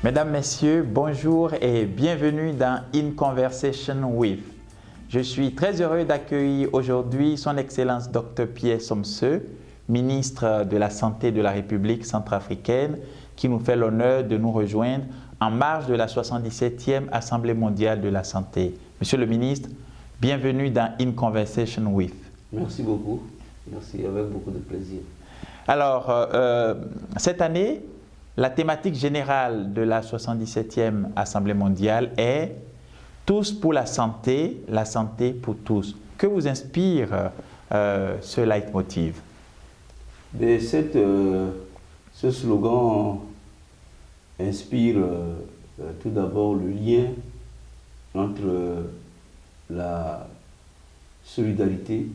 Mesdames, Messieurs, bonjour et bienvenue dans In Conversation With. Je suis très heureux d'accueillir aujourd'hui Son Excellence Dr Pierre Somseu, ministre de la Santé de la République centrafricaine, qui nous fait l'honneur de nous rejoindre en marge de la 77e Assemblée mondiale de la santé. Monsieur le ministre, bienvenue dans In Conversation With. Merci beaucoup. Merci, avec beaucoup de plaisir. Alors, cette année, la thématique générale de la 77e Assemblée mondiale est « Tous pour la santé pour tous ». Que vous inspire ce leitmotiv? Ce slogan inspire tout d'abord le lien entre la solidarité,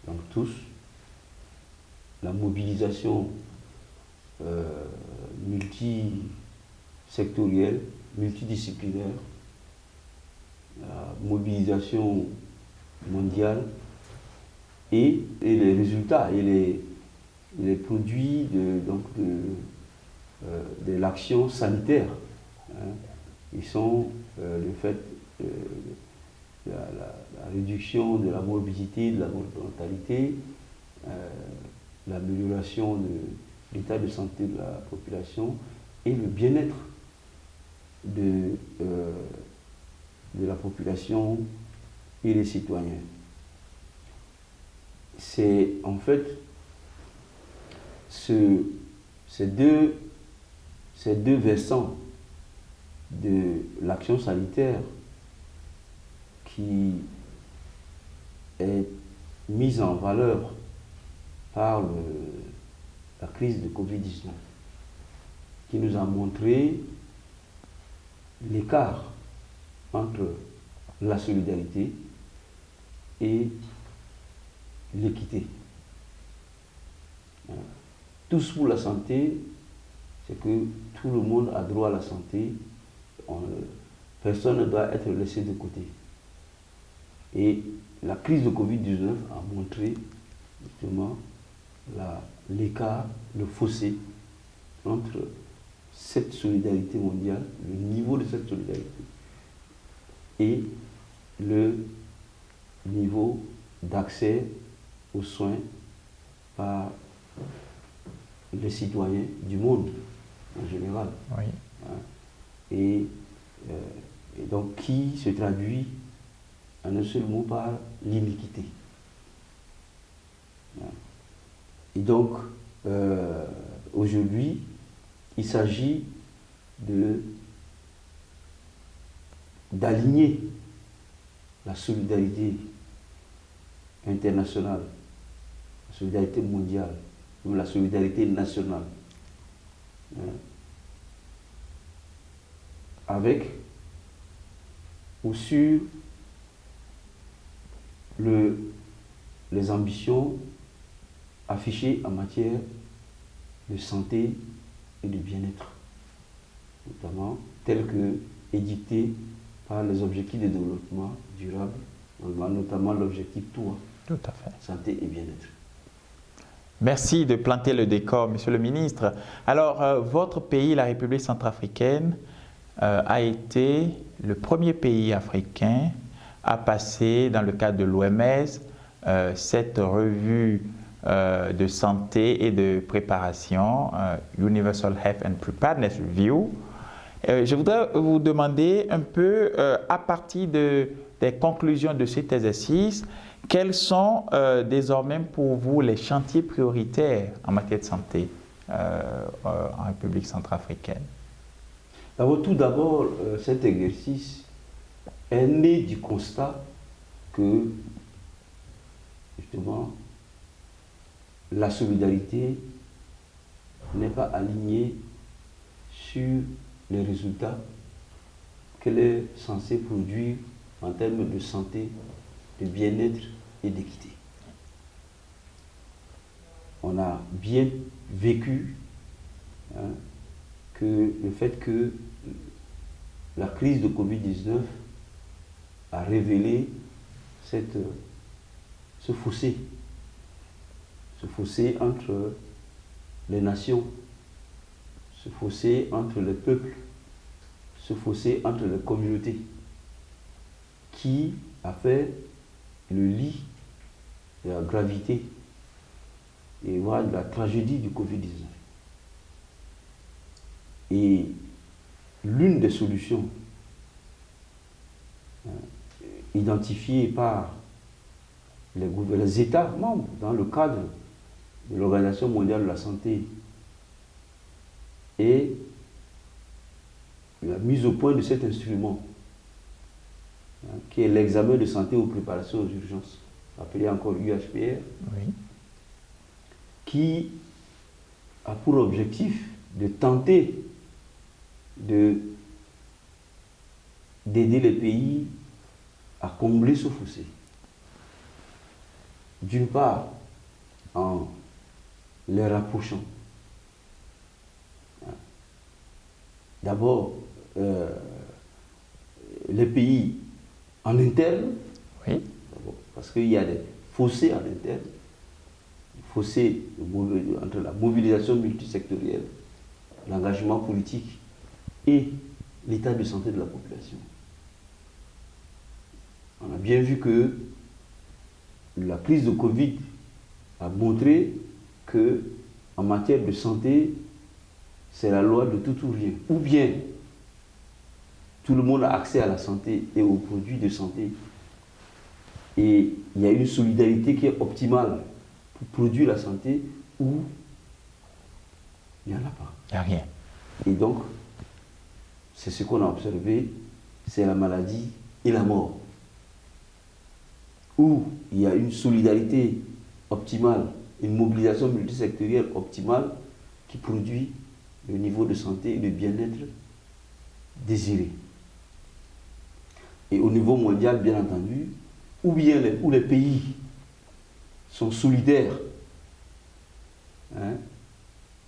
donc tous, la mobilisation multisectorielle, multidisciplinaire, la mobilisation mondiale et les résultats et les produits de l'action sanitaire. Ils sont le fait la réduction de la morbidité, de la mortalité, l'amélioration de l'état de santé de la population et le bien-être de la population et des citoyens. C'est en fait ces deux versants de l'action sanitaire qui est mise en valeur par la crise de Covid-19, qui nous a montré l'écart entre la solidarité et l'équité. Tous pour la santé, c'est que tout le monde a droit à la santé, personne ne doit être laissé de côté. Et la crise de Covid-19 a montré justement l'écart, le fossé entre cette solidarité mondiale, le niveau de cette solidarité, et le niveau d'accès aux soins par les citoyens du monde en général. Oui. Et donc qui se traduit en un seul mot par l'iniquité. Et donc, aujourd'hui, il s'agit d'aligner la solidarité internationale, la solidarité mondiale, ou la solidarité nationale, avec ou sur les ambitions affichées en matière de santé et de bien-être, notamment telles que édictées par les objectifs de développement durable, notamment l'objectif 3, Tout à fait. santé et bien-être. Merci de planter le décor, Monsieur le ministre. Alors, votre pays, la République centrafricaine, a été le premier pays africain à passer, dans le cadre de l'OMS, cette revue de santé et de préparation, Universal Health and Preparedness Review. Je voudrais vous demander un peu, à partir des conclusions de cet exercice, quels sont désormais pour vous les chantiers prioritaires en matière de santé en République centrafricaine? Tout d'abord, cet exercice est né du constat que, justement, la solidarité n'est pas alignée sur les résultats qu'elle est censée produire en termes de santé, de bien-être et d'équité. On a bien vécu que le fait que la crise de Covid-19 a révélé ce fossé entre les nations, ce fossé entre les peuples ce fossé entre les communautés qui a fait le lit de la gravité et voilà, de la tragédie du Covid-19. Et l'une des solutions identifiées par les États membres dans le cadre de l'Organisation mondiale de la santé est la mise au point de cet instrument qui est l'examen de santé aux préparations aux urgences, appelé encore UHPR, Oui. qui a pour objectif de tenter d'aider les pays à combler ce fossé. D'une part, en les rapprochant. D'abord, les pays en interne, Oui. parce qu'il y a des fossés en interne, fossés entre la mobilisation multisectorielle, l'engagement politique et l'état de santé de la population. On a bien vu que la crise de Covid a montré que en matière de santé, c'est la loi de tout ou rien. Ou bien tout le monde a accès à la santé et aux produits de santé. Et il y a une solidarité qui est optimale pour produire la santé ou il n'y en a pas. Il n'y a rien. Et donc, c'est ce qu'on a observé, c'est la maladie et la mort. Où il y a une solidarité optimale, une mobilisation multisectorielle optimale qui produit le niveau de santé et de bien-être désiré. Et au niveau mondial, bien entendu, où les pays sont solidaires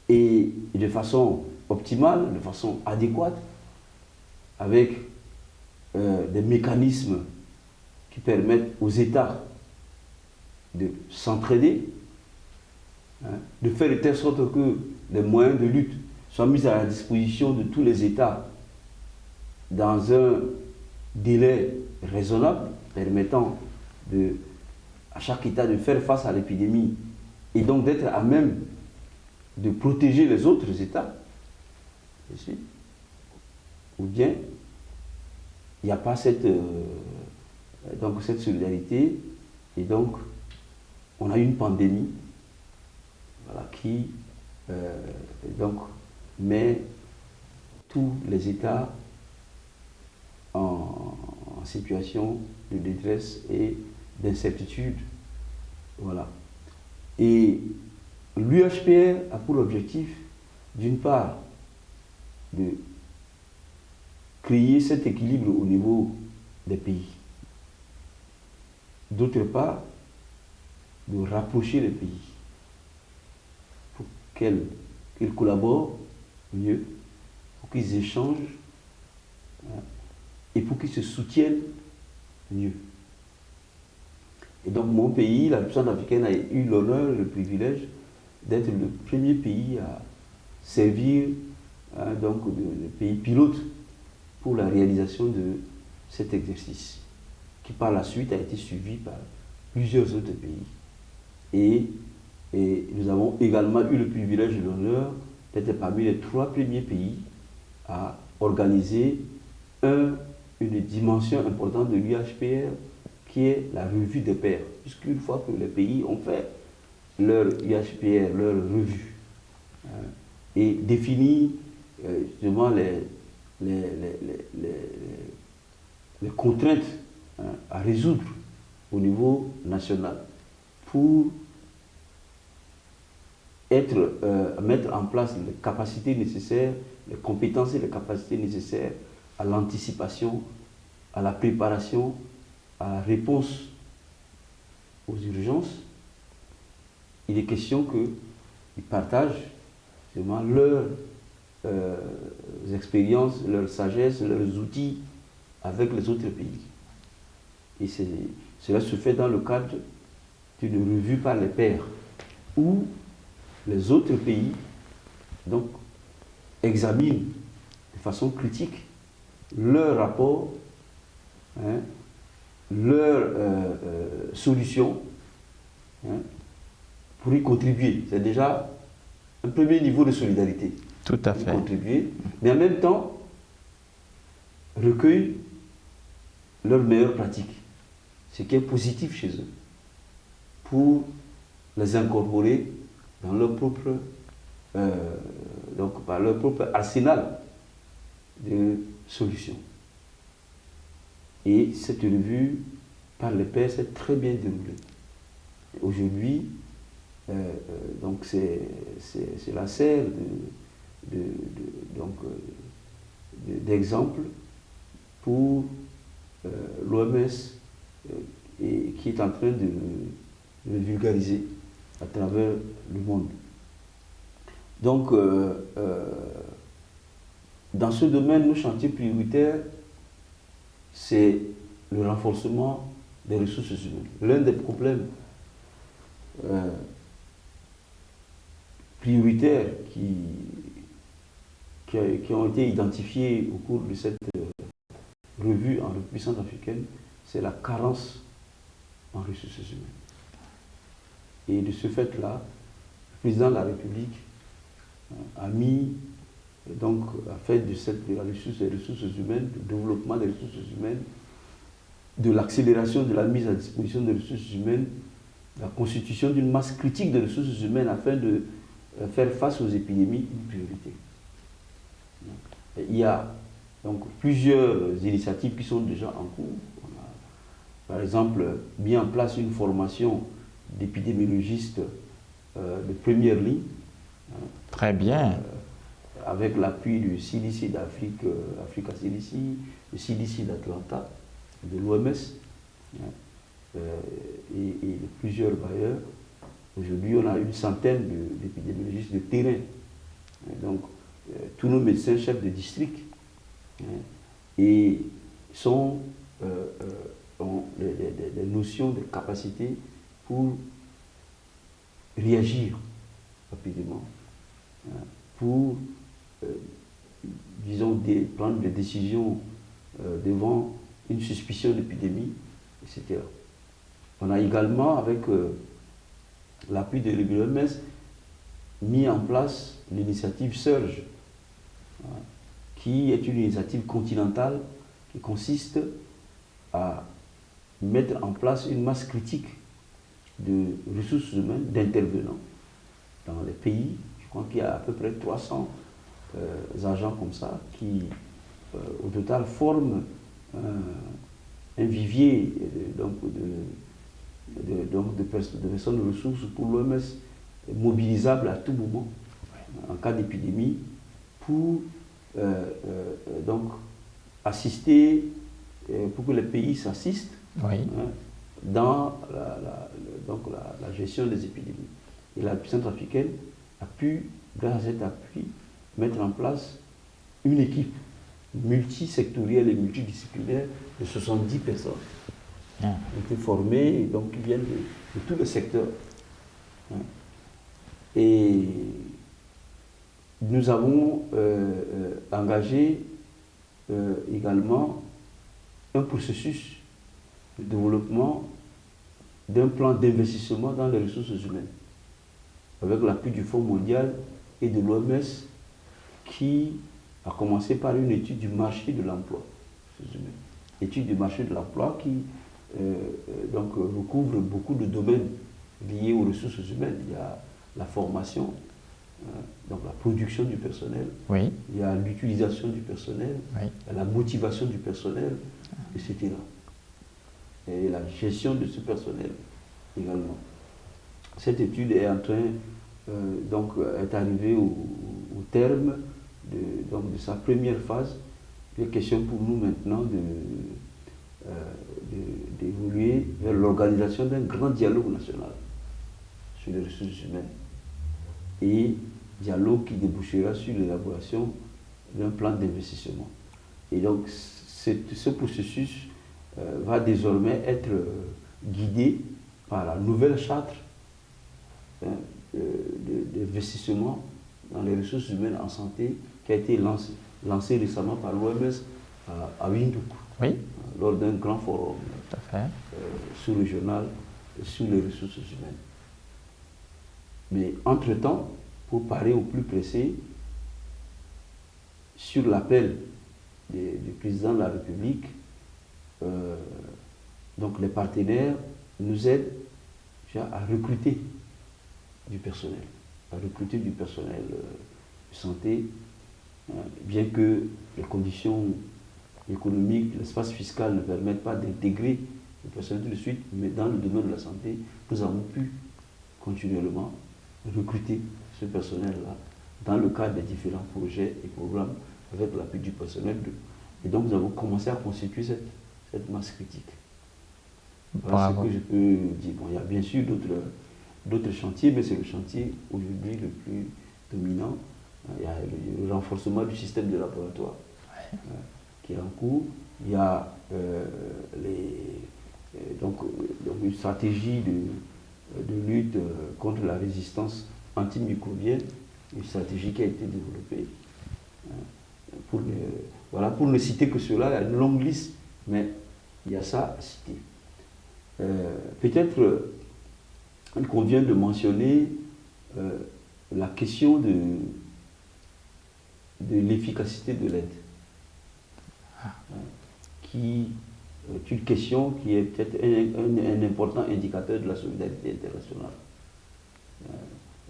et de façon optimale, de façon adéquate, avec des mécanismes qui permettent aux États de s'entraider, de faire de telle sorte que les moyens de lutte soient mis à la disposition de tous les États dans un délai raisonnable, permettant à chaque État de faire face à l'épidémie et donc d'être à même de protéger les autres États. Ou bien, il n'y a pas cette solidarité et donc on a une pandémie qui donc met tous les États en situation de détresse et d'incertitude. Voilà. Et l'UHPR a pour objectif, d'une part, de créer cet équilibre au niveau des pays. D'autre part, de rapprocher les pays pour qu'ils collaborent mieux, pour qu'ils échangent et pour qu'ils se soutiennent mieux. Et donc mon pays, la puissance africaine, a eu l'honneur, le privilège d'être le premier pays à servir donc le pays pilote pour la réalisation de cet exercice, qui par la suite a été suivi par plusieurs autres pays. Et nous avons également eu le privilège et l'honneur d'être parmi les 3 premiers pays à organiser une dimension importante de l'UHPR, qui est la revue des pairs. Puisqu'une fois que les pays ont fait leur UHPR, leur revue, et défini justement les contraintes à résoudre au niveau national pour mettre en place les capacités nécessaires, les compétences et les capacités nécessaires à l'anticipation, à la préparation, à la réponse aux urgences. Il est question qu'ils partagent justement leurs expériences, leur sagesse, leurs outils avec les autres pays. Et cela se fait dans le cadre d'une revue par les pairs, où les autres pays donc examinent de façon critique leur rapport, hein, leurs solutions, hein, pour y contribuer. C'est déjà un premier niveau de solidarité. Tout à fait. Contribuer, mais en même temps, recueillent leurs meilleures pratiques, ce qui est positif chez eux, pour les incorporer dans leur propre, donc par leur propre arsenal de solutions. Et cette revue par les pairs s'est très bien déroulée. Aujourd'hui, donc c'est la serre d'exemple pour l'OMS et qui est en train de le vulgariser à travers le monde. Donc, dans ce domaine, nos chantiers prioritaires, c'est le renforcement des ressources humaines. L'un des problèmes prioritaires qui ont été identifiés au cours de cette revue en République centrafricaine, c'est la carence en ressources humaines. Et de ce fait-là, le président de la République a mis, donc, a fait des ressources humaines, du développement des ressources humaines, de l'accélération de la mise à disposition des ressources humaines, la constitution d'une masse critique de ressources humaines afin de faire face aux épidémies, une priorité. Il y a donc plusieurs initiatives qui sont déjà en cours. On a, par exemple, mis en place une formation d'épidémiologistes de première ligne. Très bien. Avec l'appui du CDC d'Afrique, Africa CDC, le CDC d'Atlanta, de l'OMS, et plusieurs bailleurs. Aujourd'hui, on a une centaine d'épidémiologistes de terrain. Donc, tous nos médecins chefs de district et ont des notions de capacité pour réagir rapidement, pour, disons, prendre des décisions devant une suspicion d'épidémie, etc. On a également, avec l'appui de l'OMS, mis en place l'initiative SURGE, qui est une initiative continentale qui consiste à mettre en place une masse critique de ressources humaines, d'intervenants dans les pays. Je crois qu'il y a à peu près 300 agents comme ça qui, au total, forment un vivier de personnes ressources pour l'OMS mobilisables à tout moment en cas d'épidémie pour donc assister, pour que les pays s'assistent dans la gestion des épidémies. Et la République centrafricaine a pu, grâce à cet appui, mettre en place une équipe multisectorielle et multidisciplinaire de 70 personnes qui ont été formées, donc qui viennent de tous les secteurs. Et nous avons engagé également un processus de développement d'un plan d'investissement dans les ressources humaines, avec l'appui du Fonds mondial et de l'OMS, qui a commencé par une étude du marché de l'emploi. Étude du marché de l'emploi qui donc, recouvre beaucoup de domaines liés aux ressources humaines. Il y a la formation, donc la production du personnel, il y a l'utilisation du personnel, il y a la motivation du personnel, etc. Et la gestion de ce personnel également. Cette étude est en train, donc, est arrivée au terme de sa première phase. Il est question pour nous maintenant d'évoluer vers l'organisation d'un grand dialogue national sur les ressources humaines. Et dialogue qui débouchera sur l'élaboration d'un plan d'investissement. Et donc, ce processus va désormais être guidé par la nouvelle charte d'investissement dans les ressources humaines en santé qui a été lancée récemment par l'OMS à Windhoek, Oui, lors d'un grand forum tout à fait. sous-régional sur les ressources humaines. Mais entre-temps, pour parler au plus pressé, sur l'appel du président de la République, donc les partenaires nous aident déjà à recruter du personnel, de santé, bien que les conditions économiques, l'espace fiscal ne permettent pas d'intégrer le personnel tout de suite, mais dans le domaine de la santé, nous avons pu continuellement recruter ce personnel-là dans le cadre des différents projets et programmes avec l'appui du personnel. Et donc nous avons commencé à constituer cette masse critique. Voilà ce que je peux dire. Bon, il y a bien sûr d'autres chantiers, mais c'est le chantier aujourd'hui le plus dominant. Il y a le renforcement du système de laboratoire qui est en cours. Il y a donc une stratégie de lutte contre la résistance antimicrobienne, une stratégie qui a été développée. Pour ne citer que cela, il y a une longue liste, mais il y a ça à citer. Peut-être il convient de mentionner la question de l'efficacité de l'aide, qui est une question qui est peut-être un important indicateur de la solidarité internationale.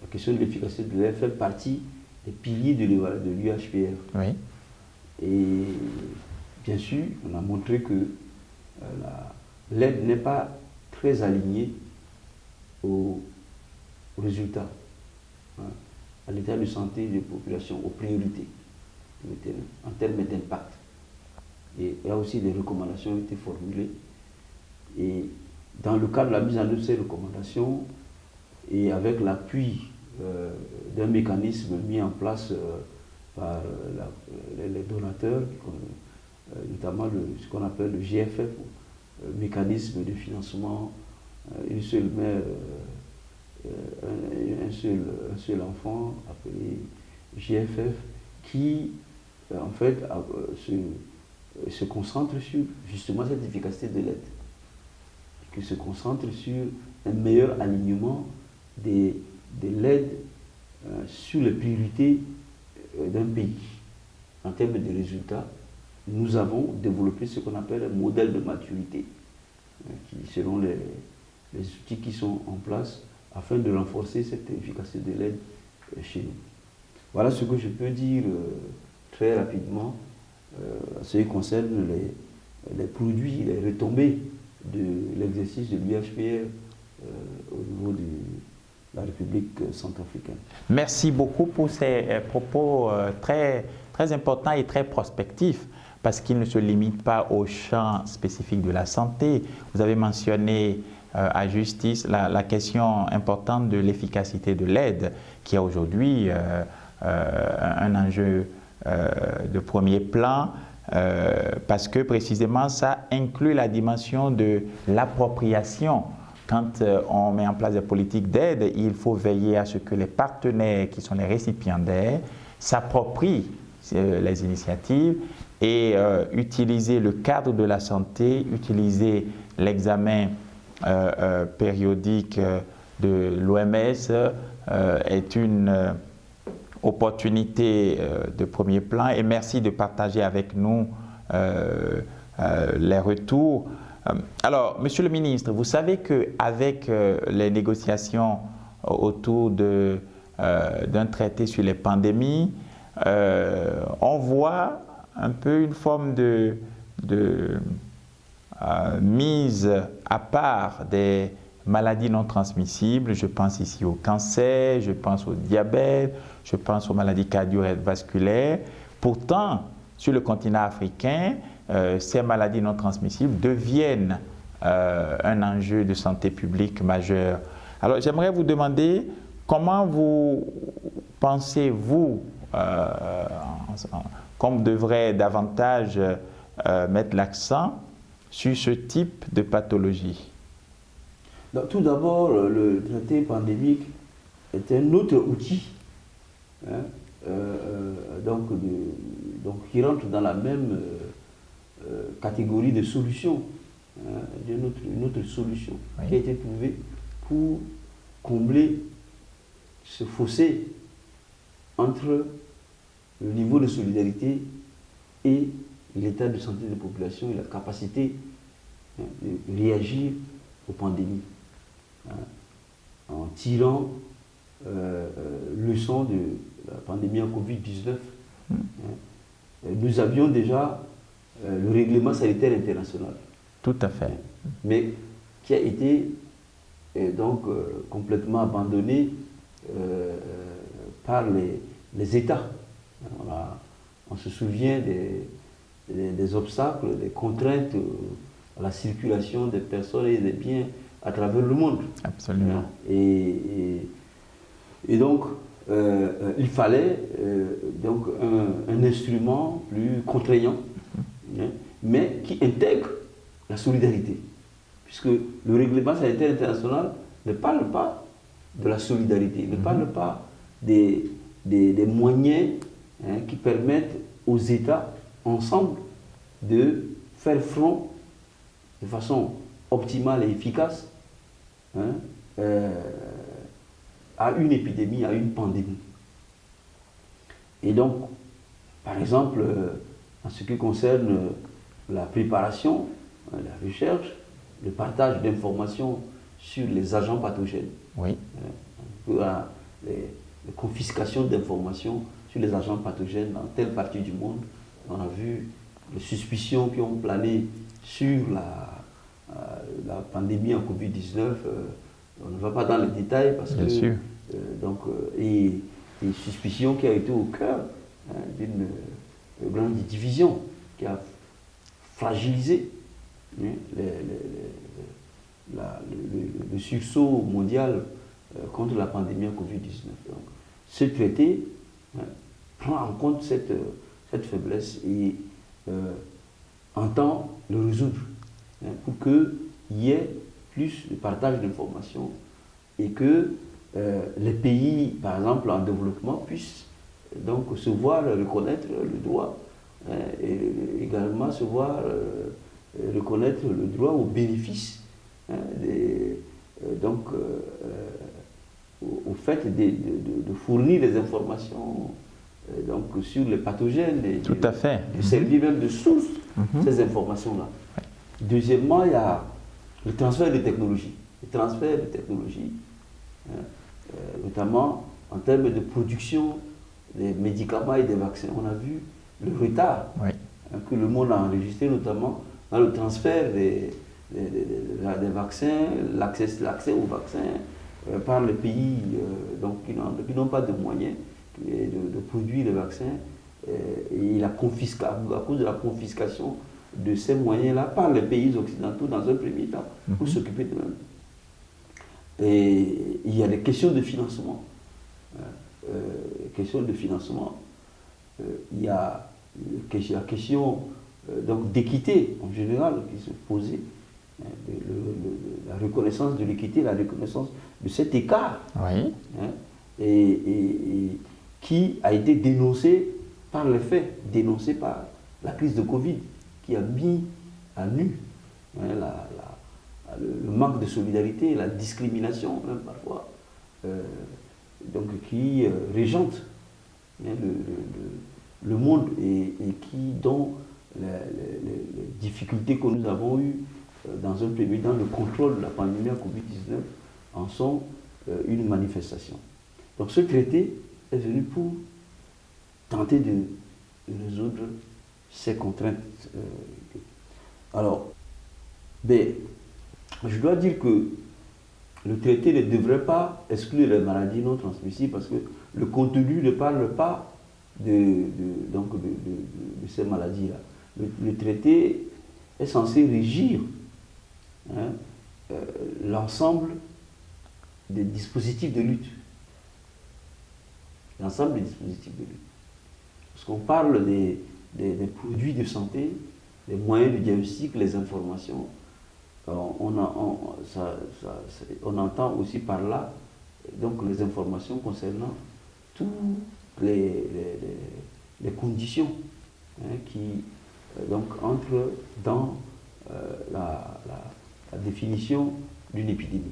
La question de l'efficacité de l'aide fait partie des piliers de l'UHPR. Oui. Et bien sûr, on a montré que l'aide n'est pas très alignée aux résultats, à l'état de santé des populations, aux priorités en termes d'impact. Et il y a aussi des recommandations qui ont été formulées. Et dans le cadre de la mise en œuvre de ces recommandations, et avec l'appui d'un mécanisme mis en place par les donateurs, notamment ce qu'on appelle le GFF, mécanisme de financement, une seule mère, un seul enfant, appelé GFF, qui en fait se concentre sur justement cette efficacité de l'aide, qui se concentre sur un meilleur alignement de l'aide sur les priorités d'un pays. En termes de résultats, nous avons développé ce qu'on appelle un modèle de maturité, qui, selon les outils qui sont en place, afin de renforcer cette efficacité de l'aide chez nous. Voilà ce que je peux dire très rapidement en ce qui concerne les produits, les retombées de l'exercice de l'UHPR au niveau de la République centrafricaine. Merci beaucoup pour ces propos très, très importants et très prospectifs, parce qu'ils ne se limitent pas au champ spécifique de la santé. Vous avez mentionné à justice la question importante de l'efficacité de l'aide, qui est aujourd'hui un enjeu de premier plan, parce que précisément ça inclut la dimension de l'appropriation. Quand on met en place des politiques d'aide, il faut veiller à ce que les partenaires qui sont les récipiendaires s'approprient les initiatives et utiliser le cadre de la santé, utiliser l'examen périodique de l'OMS est une opportunité de premier plan. Et merci de partager avec nous les retours. Alors, Monsieur le ministre, vous savez qu'avec les négociations autour d'un traité sur les pandémies, on voit un peu une forme de mise à part des maladies non transmissibles. Je pense ici au cancer, je pense au diabète, je pense aux maladies cardiovasculaires. Pourtant, sur le continent africain, ces maladies non transmissibles deviennent un enjeu de santé publique majeur. Alors, j'aimerais vous demander comment vous pensez-vous qu'on devrait davantage mettre l'accent sur ce type de pathologie? Donc, tout d'abord, le traité pandémique est un autre outil donc qui rentre dans la même catégorie de solutions, une autre solution qui a été trouvée pour combler ce fossé entre le niveau de solidarité et l'état de santé des populations et la capacité de réagir aux pandémies, en tirant leçon de la pandémie en Covid-19. Nous avions déjà le règlement sanitaire international. Tout à fait. Mais qui a été donc complètement abandonné par les États. On se souvient des obstacles, des contraintes à la circulation des personnes et des biens à travers le monde. Absolument. Et donc, il fallait donc un instrument plus contraignant, mais qui intègre la solidarité. Puisque le règlement sanitaire international ne parle pas de la solidarité, ne parle pas des moyens qui permettent aux États, ensemble, de faire front de façon optimale et efficace à une épidémie, à une pandémie. Et donc, par exemple, en ce qui concerne la préparation, la recherche, le partage d'informations sur les agents pathogènes, la confiscation d'informations sur les agents pathogènes dans telle partie du monde. On a vu les suspicions qui ont plané sur la pandémie en Covid-19. On ne va pas dans les détails parce Bien que sûr. et suspicions qui a été au cœur d'une grande division qui a fragilisé le sursaut mondial contre la pandémie en Covid-19. Donc, ce traité prend en compte cette faiblesse et entend le résoudre pour qu'il y ait plus de partage d'informations et que les pays, par exemple en développement, puissent donc se voir reconnaître le droit et également se voir reconnaître le droit au bénéfice au fait de fournir des informations donc, sur les pathogènes et Tout à fait. de servir même de source ces informations-là. Deuxièmement, il y a le transfert de technologies. Le transfert de technologies, notamment en termes de production des médicaments et des vaccins. On a vu le retard que le monde a enregistré, notamment dans le transfert des vaccins, l'accès aux vaccins par les pays donc, qui n'ont pas de moyens de produire les vaccins. Et à cause de la confiscation de ces moyens-là par les pays occidentaux dans un premier temps pour s'occuper de eux. Et il y a des questions de financement. Il y a la question donc d'équité en général qui se posait, la reconnaissance de l'équité, la reconnaissance de cet écart, et qui a été dénoncé par les faits, dénoncé par la crise de Covid, qui a mis à nu le manque de solidarité, la discrimination même parfois, donc qui régente le monde et dont les difficultés que nous avons eues dans un premier temps, le contrôle de la pandémie à Covid-19 en sont une manifestation. Donc ce traité est venu pour tenter de résoudre ces contraintes. Alors, je dois dire que le traité ne devrait pas exclure les maladies non transmissibles parce que le contenu ne parle pas de ces maladies-là. Le traité est censé régir l'ensemble des dispositifs de lutte. L'ensemble des dispositifs de lutte. Parce qu'on parle des produits de santé, les moyens de diagnostic, les informations. On entend aussi par là donc les informations concernant toutes les conditions qui donc, entre dans la définition d'une épidémie.